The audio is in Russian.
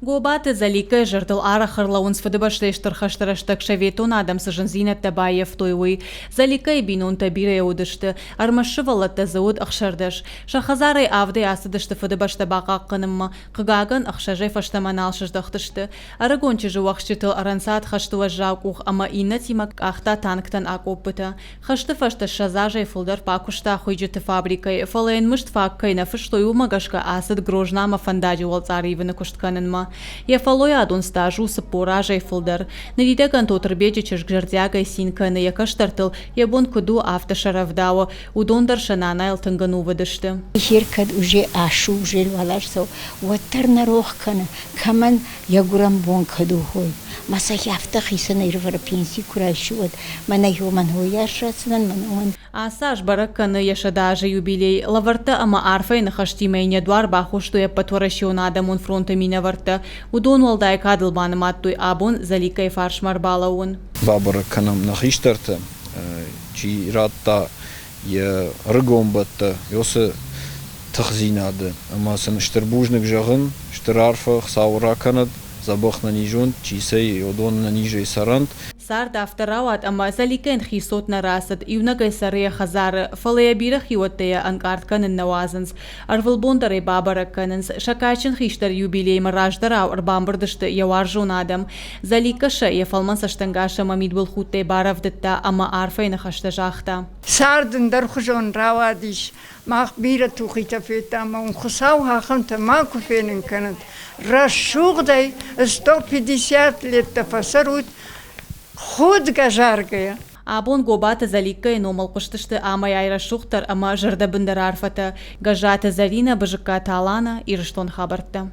Гобат залика жертл арахарлаун сфадыбашлештер хаштараштак шаветон адам сажанзина табаев тойвы. Залика и бинун табире удышты. Армашывалатта зауд ахшардаш. Шахазары авды асыдышты фадыбашта бақаққынымма. Қыгаган ахшажай фаштаманал шаждақтышты. Арагончы жуақшчытыл арансат хаштуа жаукух, ама инатимак ахта танктан акопыта. Хашты фашта шазажай фулдар пакушта хуйджыты фабрикай. Фалайын мышт факкай на фыштою магашка асыд грожнама фандаджи уалцаривыны куштканынма. Я фалоя адун стажу сапоражай фулдар. Навиде гантотр бечичеш гжардзягай синка на якаштартыл ябон куду автошаравдао удондар шананайл тангану выдышты. Хиркад уже ашу уже валашсо ваттар нарохкана каман ягурам бон каду хой. Маса яфта хисана ирвар пенсии курайшуот. Мана юман хояшрацнан манон. Асаж баракканы яшадажа юбилей. Лаварта ама арфай нахаштимай недуар бахуштуя патворашионада мон фронта минаварта. Удон валдай кадылбаны маттуй абон заликай фаршмарбалаун. Бабаракканам нахиштарта. Чи ратта я рыгомбатта. Йосы тахзинады. Ама сын штырбужник жағын, штырарфах саураканад. Забах на нижон, чисей одон на ниже сарант. Сар дафтарауат ама заликайн хисот на расад ивнагай сария хазар фалая бирах юаттая анкартканын навазанс. Арвылбондарай бабаракканынс шакачин хиштар юбилей мараждарау арбамбардышты яваржун адам. Заликаша яфалман саштангаша мамид был хуттай баравдытта ама арфай нахашта жахта. Сардын дархужон равадиш мах бира тухита фета ама унхусау хахамта маку фенин канат. Расшугдай 150 лет тафасарут худ гажаргая. Абон гобата заликай номал куштышты ама яйра шухтар ама жырда бындар арфата. Гажата зарина бажыка талана ирыштон хабартта.